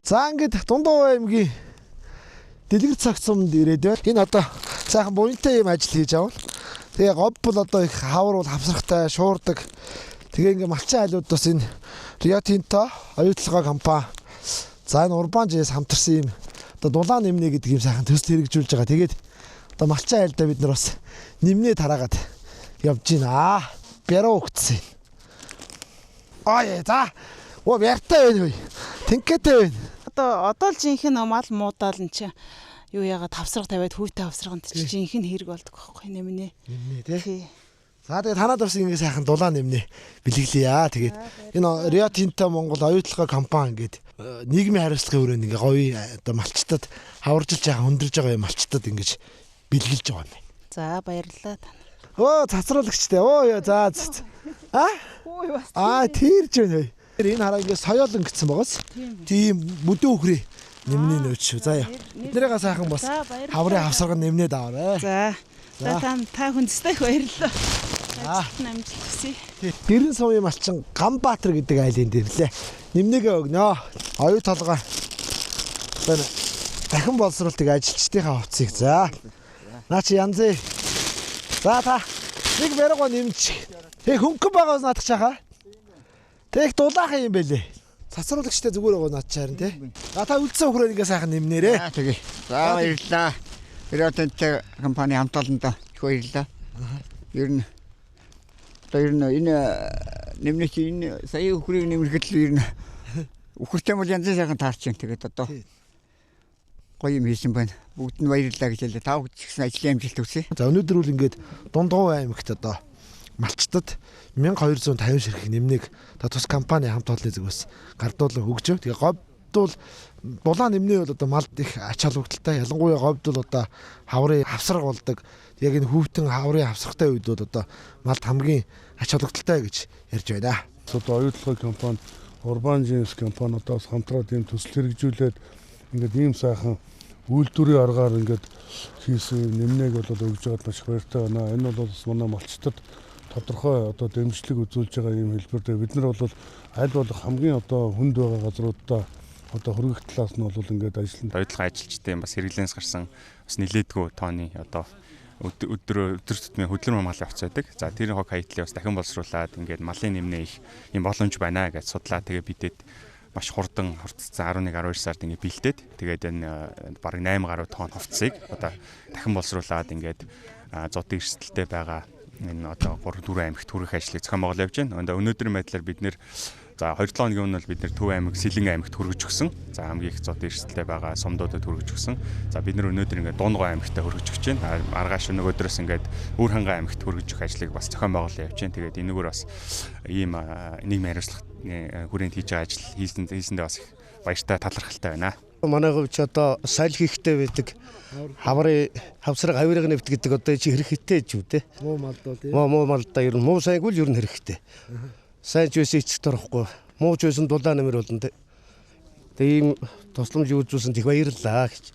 За ингээд Дундуу аймгийн дэлгэр цагцсамд ирээд байна. Энэ одоо сайхан буянтай юм ажил хийж авна. Тэгээ говь бол одоо их хавар бол хавсрахтай, шуурдаг. Тэгээ ингээд малчин айлууд бас энэ Rio Tinto оюутлогоо компани. За энэ Урбан-Жээс хамтарсан юм. Одоо дулаан нэмнэ гэдэг юм сайхан төсөл хэрэгжүүлж байгаа. Тэгээд одоо малчин айлдаа бид нар бас нэмнээ тараагаад явж байна. Бяруу өгцсөн. За. Оо яртай байна вэ? Тинкэтэй байна. Одоо л жинхэнэ мал муудаал н чи юу яагаад тавсраг тавиад хүүтэй тавсраганд чи жинхэнэ хэрэг болдог байхгүй нэмнэ. Нэмнэ тий. За тэгээд танаад бас ингэ сайхан дулаан нэмнэ бэлгэлээ. Тэгээд энэ Rio Tinto Монгол оюутлогоо компани ингээд нийгмийн хариуцлагын өрөөнд ингээ говийн одоо малчтад хаваржилж байгаа хөндрөж байгаа юм малчтад ингэж бэлгэлж байгаа юм. За баярлалаа та. Цацруулагчтай. Тэрж байна. Энэ хараа ингээ соёолон гэсэн байгаас. Тийм бүдүүн үхрээ нэмнээ нөөч шүү. За яа. Эднэрээ сайхан бас хаврын хавсарга нэмнээд аваарэ. За та хүндэстэй баярлалаа. Амжилт хүсье. Гэрэн сувын малчин Ганбаатар гэдэг айлын дэрлээ. Нэмнэгээ өгнө. Оюу толгой. Дахин боловсруулалтыг ажилчдынхаа хувцсыг. За. Наа чи янзээ. За та нэг мэрэгөө нэмч. Хөнгөн байгаас наадах чаха. Тэг дулаахан юм бэлээ. Цацруулагчтай зүгээр байгаа наад чарна тий. Та үлдсэн өхрөө ингээ сайхан нэмнээрээ. Тэгээ. За баярлалаа. Rio Tinto компани хамтааланда их баярлалаа. Ер нь энэ нэмнэ чи энэ сая өхрийг нэмэхэд л ер нь өхөртэй бол янз сайхан таарч байна. Тэгээд одоо гоё юм хийсэн байна. Бүгд нь баярлалаа гэж хэлээ. Та бүхэн ч гэсэн ажлын амжилт хүсье. За өнөөдөр үл ингээд Дундгов аймагт одоо малчтад 1250 ширхэг нэмнийг тус компани хамт олонны зүгээс гардуулан хөгжөө. Тэгээ говьд бол дулаан нэмний бол одоо малд их ач холбогдолтой. Ялангуяа говьд бол одоо хаврын хавсраг болдог. Яг энэ хүүтэн хаврын хавсрагтай үед бол одоо малд хамгийн ач холбогдолтой гэж ярьж байна. Одоо оюутлогын компани Урбан-Жээс компаниудаас хамтраад ийм төсөл хэрэгжүүлээд ингээд ийм сайхан үйлдвэрийн аргаар ингээд хийсэн нэмнэг бол өгж байгаад маш баяртай байна. Энэ бол бас манай малчтад тодорхой одоо дэмжлэг үзүүлж байгаа юм хэлбэр дээр бид нар бол аль болох хамгийн одоо хүнд байгаа газруудаа одоо хөргөх талаас нь бол ингээд ажиллана. Оюутлогын ажилчдын бас хэрэглэнээс гарсан бас нэлээдгүй тооны одоо өдөр тутмын хөдөлмөр малын хувьц байдаг. За тэрийн хог хаятлыг бас дахин боловсруулад ингээд малын нэмнээ их юм боломж байна гэж судлаа. Тэгээ бидэд маш хурдан хурцсан 11-12 сард ингээд бэлдээд тэгээд энэ бараг 8 гаруй тонн хувцсыг одоо дахин боловсруулад ингээд зодын эрсдэлтэй байгаа энэ одоо 3-4 аймагт хүргэх ажлыг зохион байгуулж явж байна. Өнөөдрийн байдлаар бид нэр за 2-7 хоногийн өмнө бид нэр Төв аймаг, Сэлэн аймагт хүргэж өгсөн. За хамгийн их зодын эрсдэлтэй байгаа сумдуудад хүргэж өгсөн. За бид нэр өнөөдөр ингээд Дундгов аймагтаа хүргэж өгч байна. Маргааш нөгөөдрөөс ингээд Үр хангай аймагт хүргэж өгөх ажлыг бас зохион байгуулж явж байна. Тэгээд энэгээр бас ийм нийгмийн хариуцлагын хүрээнд хийж байгаа ажил хийсэндээ бас их баяртай талархалтай байна. Манай говьч одоо соёл хийхтэй байдаг. Хаврын хавсраг авирга нэвт гэдэг одоо чи хэрэгтэй ч үү те. Муу малдаа тий. Муу малдаа ер нь муу сайгүй л ер нь хэрэгтэй. Сайн ч үс эцэг торохгүй. Муу ч үсэн дулаан нэмэр болно те. Тэгээ ийм тусламж үзүүлсэн их баярлалаа гэж.